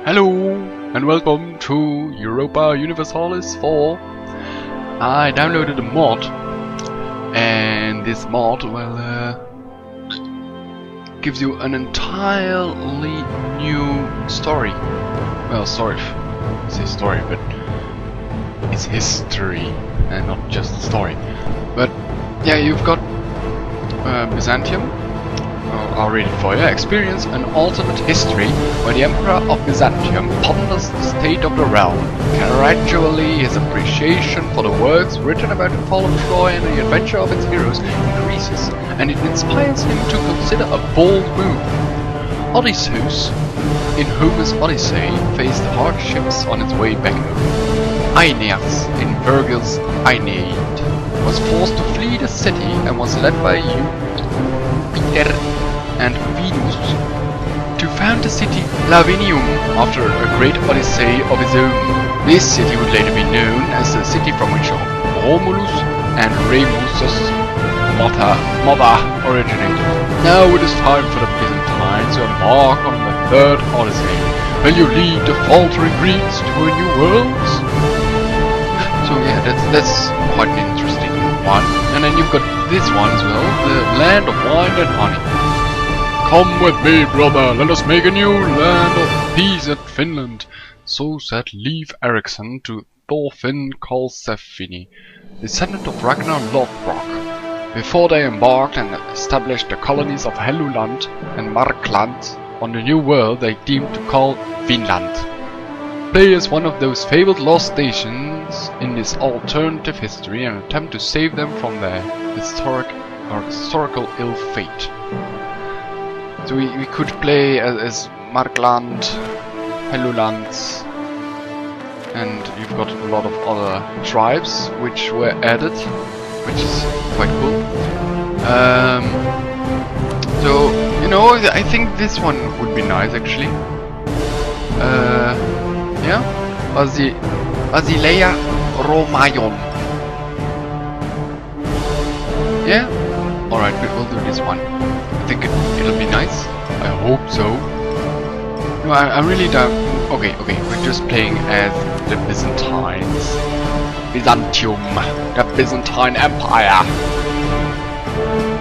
Hello and welcome to Europa Universalis 4. I downloaded a mod, and this mod gives you an entirely new story. Well, I say story, but it's history and not just a story. But yeah, you've got Byzantium. I'll read it for you. Experience an alternate history where the Emperor of Byzantium ponders the state of the realm. Gradually, his appreciation for the works written about the fall of Troy and the adventure of its heroes increases, and it inspires him to consider a bold move. Odysseus, in Homer's Odyssey, faced hardships on his way back home. Aeneas, in Virgil's Aeneid, was forced to flee the city and was led by Jupiter and Venus to found the city Lavinium after a great odyssey of his own. This city would later be known as the city from which Romulus and Remus's mother originated. Now it is time for the Byzantines to embark on the third Odyssey. Will you lead the faltering Greeks to a new world? So yeah, that's quite an interesting one. And then you've got this one as well, the land of wine and honey. Come with me, brother, let us make a new land of peace at Finland. So said Leif Erikson to Thorfinn Karlsefni, descendant of Ragnar Lothbrok, before they embarked and established the colonies of Helluland and Markland on the new world they deemed to call Finland. Play as one of those fabled lost stations in this alternative history and attempt to save them from their historical ill fate. So we could play as Markland, Helluland, and you've got a lot of other tribes which were added, which is quite cool. So, you know, I think this one would be nice actually. Yeah? Azilea Romayon. Yeah? Alright, we'll do this one. I think it'll be nice. I hope so. No, I really don't. Okay, we're just playing as the Byzantines. Byzantium, the Byzantine Empire.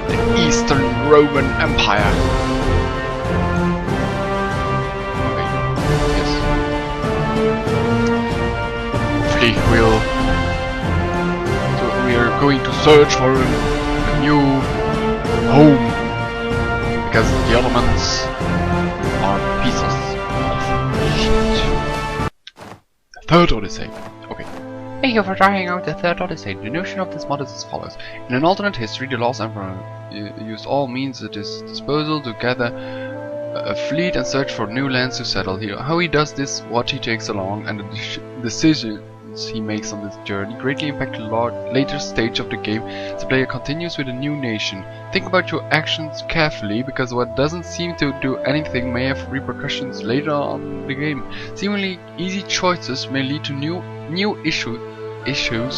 The Eastern Roman Empire. Okay, yes. Hopefully we're going to search for a new home. Because the Ottomans are pieces of shit. The third Odyssey. Okay. Thank you for trying out the third Odyssey. The notion of this mod is as follows. In an alternate history, the lost emperor used all means at his disposal to gather a fleet and search for new lands to settle here. How he does this, what he takes along, and the decisions he makes on this journey greatly impact the later stage of the game as the player continues with a new nation. Think about your actions carefully, because what doesn't seem to do anything may have repercussions later on in the game. Seemingly easy choices may lead to new issues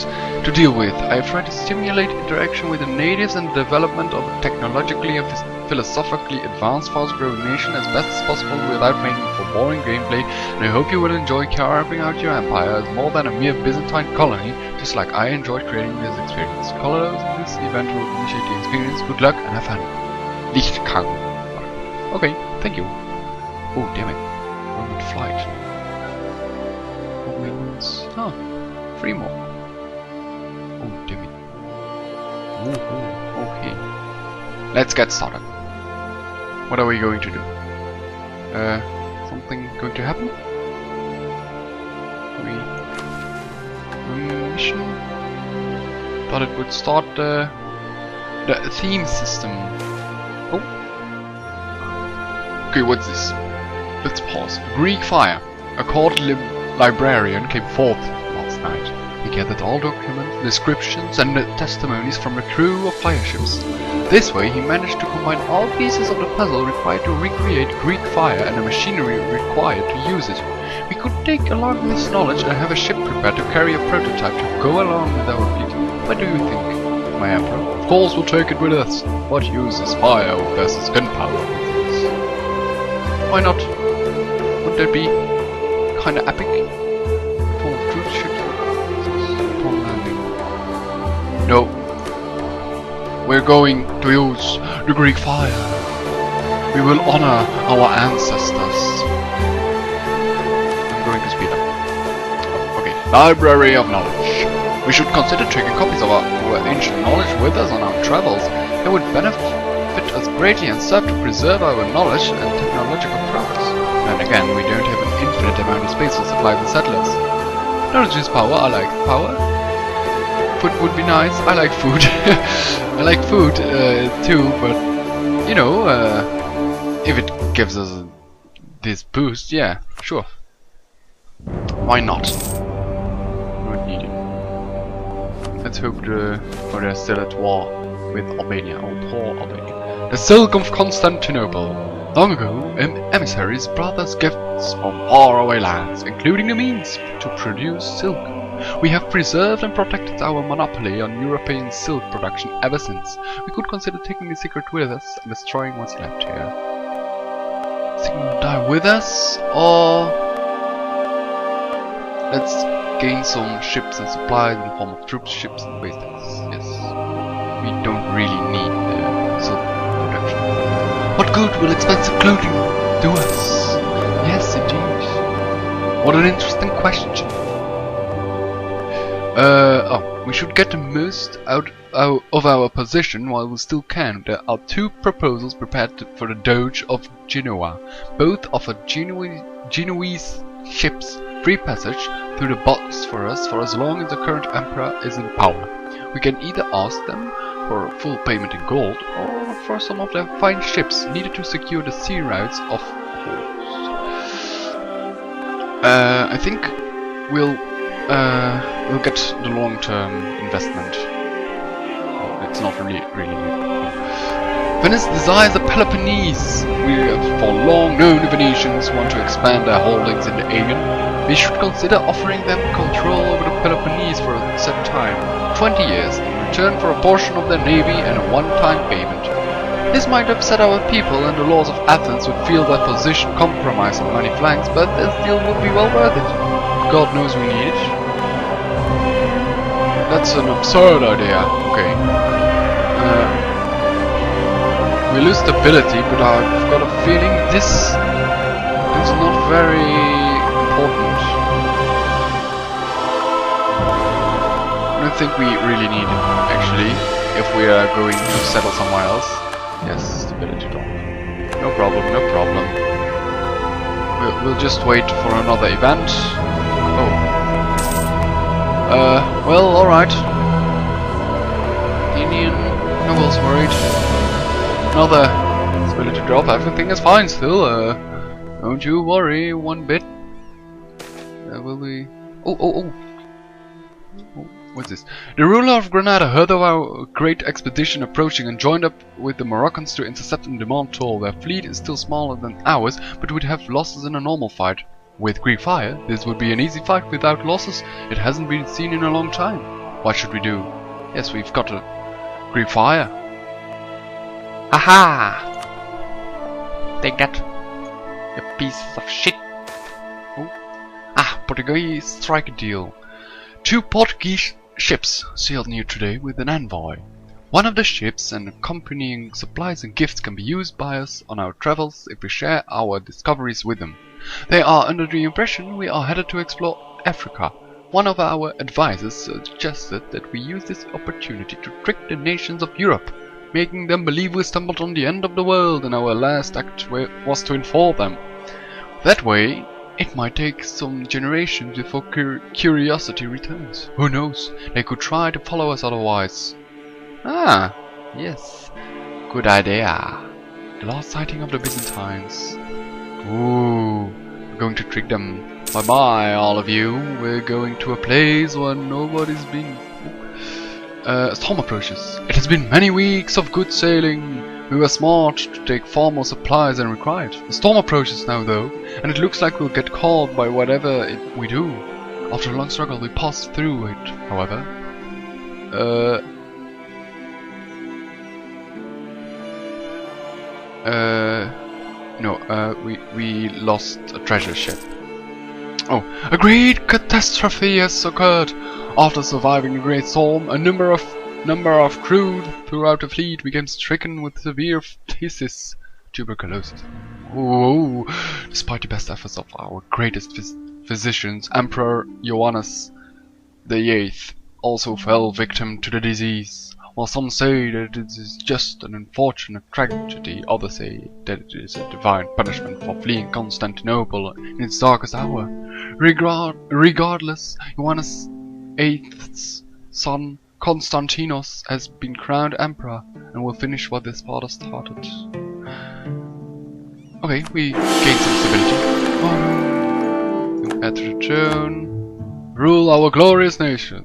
to deal with. I have tried to stimulate interaction with the natives and the development of a technologically and philosophically advanced, fast-growing nation as best as possible without making for boring gameplay, and I hope you will enjoy carving out your empire as more than a mere Byzantine colony, just like I enjoyed creating this experience. Colors in this event will initiate the experience. Good luck and have fun. Lichtkang. Okay, thank you. Oh, damn it. Roman flight. Romans. Huh. 3 more. Oh, damn it. Okay. Let's get started. What are we going to do? Something going to happen? Mission? Thought it would start the theme system. Oh. Okay, what's this? Let's pause. Greek fire. A court librarian came forth last night. He gathered all documents, descriptions, and testimonies from the crew of fire ships. This way, he managed to combine all pieces of the puzzle required to recreate Greek fire and the machinery required to use it. We could take along this knowledge and have a ship prepared to carry a prototype to go along with our fleet. What do you think, my emperor? Of course we'll take it with us. What use is fire versus gunpowder? Why not? Would that be kinda epic. Full of troop ships. Upon landing. No. We're going to use the Greek fire. We will honor our ancestors. I'm going to speed up. Oh, okay. Library of Knowledge. We should consider taking copies of our ancient knowledge with us on our travels. It would benefit us greatly and serve to preserve our knowledge and technological progress. And again, we don't have an infinite amount of space to supply the settlers. Knowledge is power. I like power. Food would be nice. I like food. I like food too, but you know, if it gives us this boost, yeah, sure. Why not? Don't need it. Let's hope they're still at war with Albania. Oh, poor Albania. The Silk of Constantinople. Long ago, emissaries brought us gifts from faraway lands, including the means to produce silk. We have preserved and protected our monopoly on European silk production ever since. We could consider taking the secret with us and destroying what's left here. Signal die with us, or let's gain some ships and supplies in the form of troops, ships, and wastelands. Yes, we don't really need the silk production. What good will expensive clothing do us? Yes, indeed. What an interesting question. We should get the most out of our position while we still can. There are 2 proposals prepared for the Doge of Genoa. Both offer Genoese ships free passage through the Bosphorus for as long as the current emperor is in power. We can either ask them for full payment in gold, or for some of their fine ships needed to secure the sea routes of Horse. I think we'll get the long-term investment. Oh, it's not really. Venice desires the Peloponnese. We have for long known the Venetians want to expand their holdings in the Aegean. We should consider offering them control over the Peloponnese for a set time, 20 years, in return for a portion of their navy and a one-time payment. This might upset our people, and the laws of Athens would feel their position compromised on many flanks, but this deal would be well worth it. God knows we need it. That's an absurd idea. Okay. We lose stability, but I've got a feeling this is not very important. I don't think we really need it, actually, if we are going to settle somewhere else. Yes, stability drop. No problem, no problem. We'll just wait for another event. Oh. Well, alright. Indian nobles worried. Another stability drop. Everything is fine still. Don't you worry one bit. Will we... Oh, what's this? The ruler of Granada heard of our great expedition approaching and joined up with the Moroccans to intercept and demand toll. Their fleet is still smaller than ours, but would have losses in a normal fight. With Greek fire, this would be an easy fight without losses. It hasn't been seen in a long time. What should we do? Yes, we've got a Greek fire. Aha! Take that, you pieces of shit. Oh. Portuguese strike deal. 2 Portuguese ships sailed near today with an envoy. One of the ships and accompanying supplies and gifts can be used by us on our travels if we share our discoveries with them. They are under the impression we are headed to explore Africa. One of our advisors suggested that we use this opportunity to trick the nations of Europe, making them believe we stumbled on the end of the world and our last act was to inform them. That way, it might take some generations before curiosity returns. Who knows? They could try to follow us otherwise. Ah, yes. Good idea. The last sighting of the Byzantines. Ooh, we're going to trick them. Bye-bye, all of you. We're going to a place where nobody's been. Storm approaches. It has been many weeks of good sailing. We were smart to take far more supplies than required. The storm approaches now, though, and it looks like we'll get caught by whatever we do. After a long struggle, we passed through it, however. No, we lost a treasure ship. Oh, a great catastrophe has occurred. After surviving the great storm, a number of crew throughout the fleet became stricken with severe phthisis, tuberculosis. Oh, despite the best efforts of our greatest physicians, Emperor Johannes VIII also fell victim to the disease. While some say that it is just an unfortunate tragedy, others say that it is a divine punishment for fleeing Constantinople in its darkest hour. Regardless, Johannes VIII's son Constantinos has been crowned emperor and will finish what his father started. Okay, we gained some stability. Oh no. Add to the throne. Rule our glorious nation.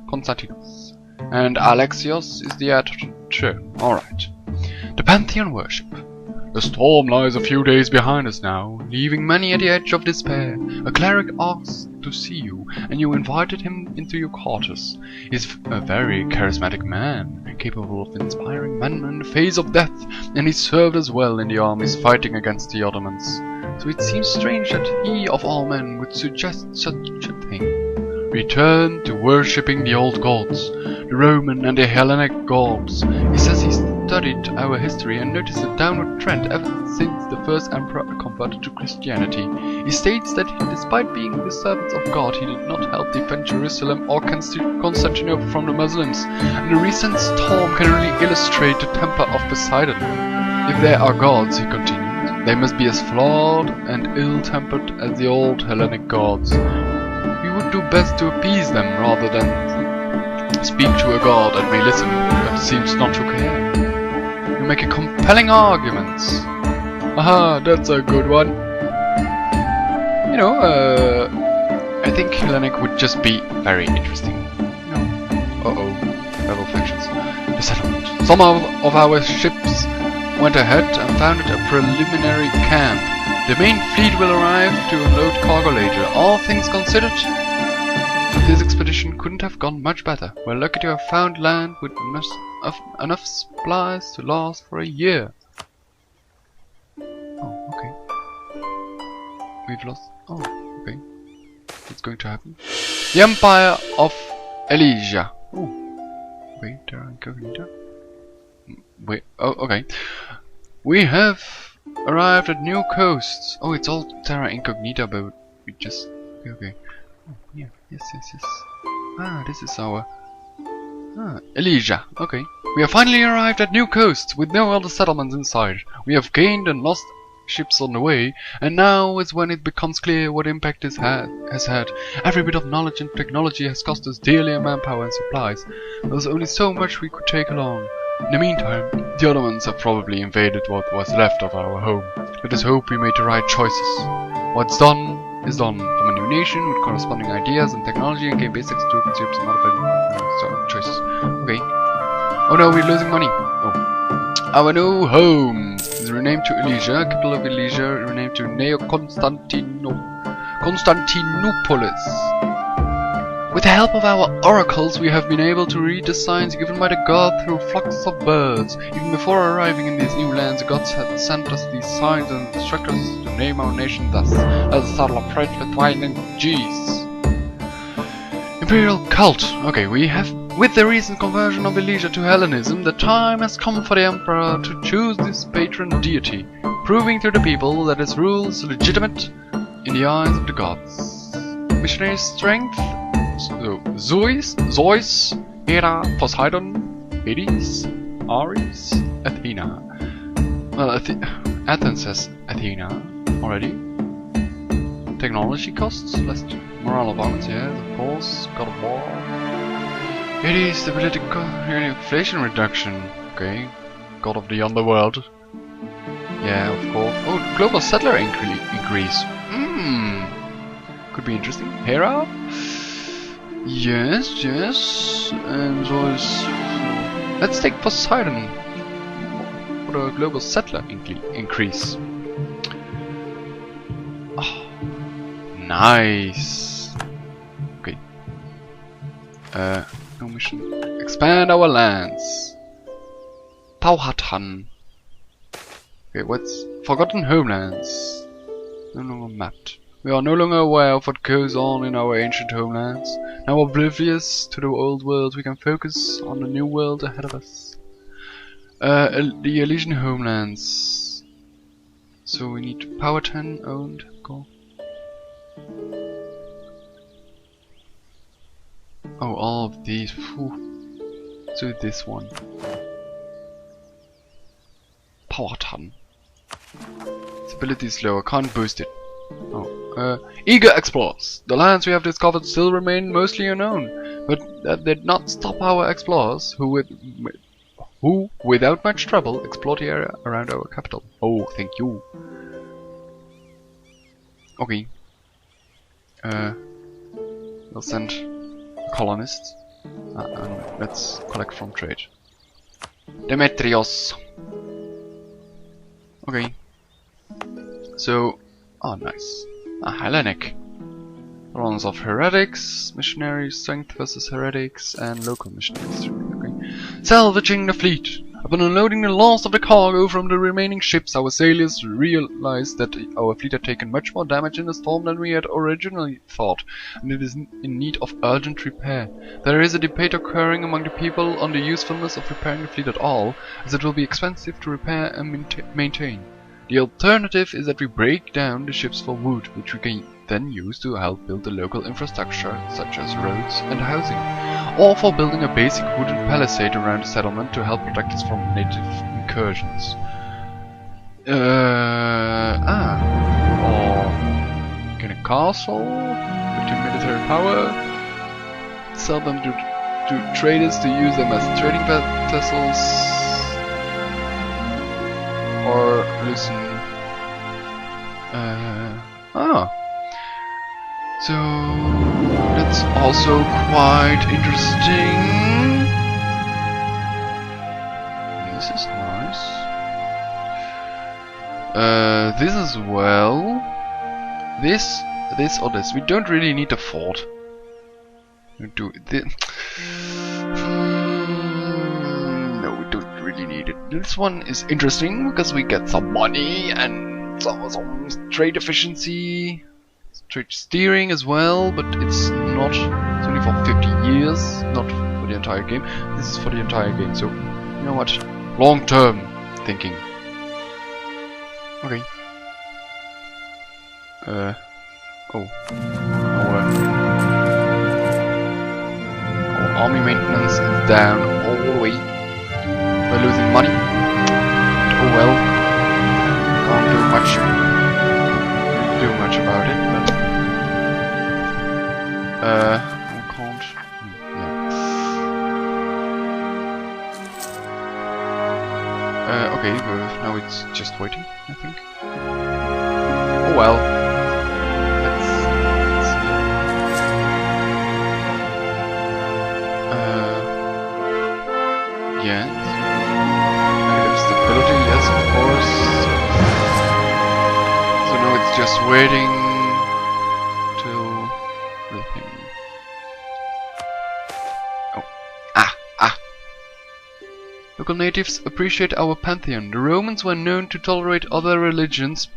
Constantinos. And Alexios is the heir to the throne. Alright. The Pantheon worship. The storm lies a few days behind us now, leaving many at the edge of despair. A cleric asked to see you, and you invited him into your quarters. He's a very charismatic man, capable of inspiring men in the face of death, and he served as well in the armies fighting against the Ottomans. So it seems strange that he, of all men, would suggest such a thing. Return to worshipping the old gods, the Roman and the Hellenic gods. He says he studied our history and noticed a downward trend ever since the first emperor converted to Christianity. He states that despite being the servants of God, he did not help defend Jerusalem or Constantinople from the Muslims, and the recent storm can only illustrate the temper of Poseidon. If there are gods, he continued, they must be as flawed and ill-tempered as the old Hellenic gods. We would do best to appease them rather than speak to a god that may listen but seems not to care. You make a compelling argument. Aha, that's a good one. You know, I think Hellenic would just be very interesting. Rebel factions. The settlement. Some of our ships went ahead and founded a preliminary camp. The main fleet will arrive to unload cargo later. All things considered, this expedition couldn't have gone much better. We're lucky to have found land with enough supplies to last for a year. Oh, okay. We've lost... Oh, okay. What's going to happen? The Empire of Elysia. Oh. Wait, Terra Incognita? Wait, oh, okay. We have arrived at new coasts. Oh, it's all Terra Incognita, but we just... Okay. Oh, yeah. Yes. Ah, this is our... Ah, Elysia. Okay. We have finally arrived at new coasts, with no other settlements in sight. We have gained and lost ships on the way, and now is when it becomes clear what impact this has had. Every bit of knowledge and technology has cost us dearly in manpower and supplies. There was only so much we could take along. In the meantime, the Ottomans have probably invaded what was left of our home. Let us hope we made the right choices. What's done is done. From a new nation with corresponding ideas and technology and game basics to ships and other choices. Okay. Oh no, we're losing money. Oh. Our new home is renamed to Elysia, capital of Elysia, renamed to Constantinopolis. With the help of our oracles, we have been able to read the signs given by the god through flocks of birds. Even before arriving in these new lands, the gods had sent us these signs and instructed us to name our nation thus. Let us start off French with Y and G's. Imperial cult. Okay, we have... With the recent conversion of Elysia to Hellenism, the time has come for the emperor to choose this patron deity, proving to the people that his rule is legitimate in the eyes of the gods. Missionary strength. So, Zeus, Hera, Poseidon, Hades, Ares, Athena. Well, Athens has Athena already. Technology costs, less morale of violence, yes, of course. God of War. Hades, stability, inflation reduction. Okay. God of the Underworld. Yeah, of course. Oh, global settler increase. Could be interesting. Hera. Yes, and Zeus. Let's take Poseidon for a global settler increase. Oh, nice. Okay. No mission. Expand our lands. Powhatan. Okay, what's Forgotten Homelands? No longer mapped. We are no longer aware of what goes on in our ancient homelands. Now oblivious to the old world, we can focus on the new world ahead of us. The Elysian homelands. So we need power 10 owned. Go. Oh, all of these. Phew. So this one. Power 10. Its ability is lower, can't boost it. Oh. Eager explorers. The lands we have discovered still remain mostly unknown, but that did not stop our explorers, who without much trouble explored the area around our capital. Oh, thank you. Okay. We'll send colonists. And let's collect from trade. Demetrios. Okay. So, oh nice. Hellenic. Runs of heretics, missionaries, strength versus heretics, and local missionaries. Okay. Salvaging the fleet. Upon unloading the last of the cargo from the remaining ships, our sailors realized that our fleet had taken much more damage in the storm than we had originally thought, and it is in need of urgent repair. There is a debate occurring among the people on the usefulness of repairing the fleet at all, as it will be expensive to repair and maintain. The alternative is that we break down the ships for wood, which we can then use to help build the local infrastructure, such as roads and housing, or for building a basic wooden palisade around the settlement to help protect us from native incursions. Or get a castle, 15 military power, sell them to traders to use them as trading vessels, or listen. So that's also quite interesting. This is nice. This as well. This or this. We don't really need a fort. We do this. No, we don't really need it. This one is interesting because we get some money and some trade efficiency. Trade steering as well, but it's not. It's only for 50 years, not for the entire game. This is for the entire game, so you know what? Long-term thinking. Okay. Our army maintenance is down all the way. We're losing money. Oh well. Can't do much about it, but we can't. Yeah. Okay, now it's just waiting, I think. Oh well. Let's see. Yes. Negative stability, yes, of course. So now it's just waiting till the thing. Oh. Local natives appreciate our pantheon. The Romans were known to tolerate other religious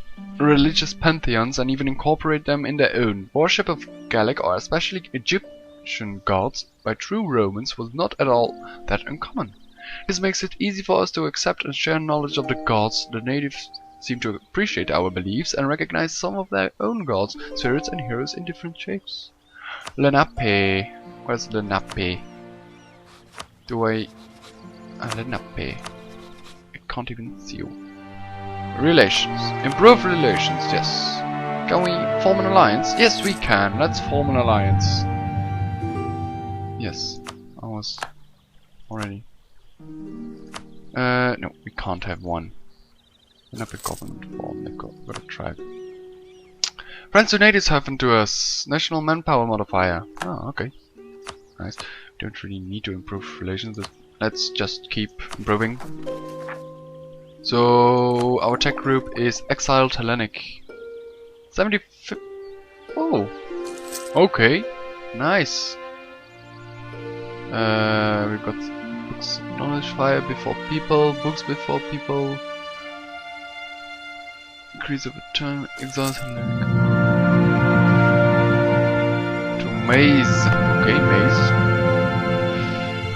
pantheons and even incorporate them in their own. Worship of Gallic or especially Egyptian gods by true Romans was not at all that uncommon. This makes it easy for us to accept and share knowledge of the gods. The natives seem to appreciate our beliefs and recognize some of their own gods, spirits and heroes in different shapes. Lenape. Where's Lenape? Lenape. I can't even see you. Relations. Improve relations, yes. Can we form an alliance? Yes, we can. Let's form an alliance. Yes. I was already. No, we can't have one. Lenape government form. They've got a tribe. Friends to natives happen to us. National manpower modifier. Oh, okay. Nice. Don't really need to improve relations, but let's just keep improving. So our tech group is Exiled Hellenic. 75. Oh, okay, nice. We've got books, knowledge, fire before people, books before people. Increase of return, Exiled Hellenic. Maize. Okay, maize.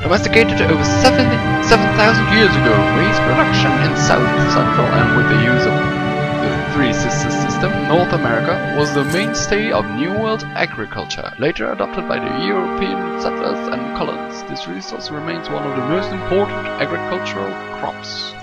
Domesticated over 7,000 years ago, maize production in South, Central and with the use of the Three Sisters system, North America was the mainstay of New World agriculture, later adopted by the European settlers and colonists. This resource remains one of the most important agricultural crops.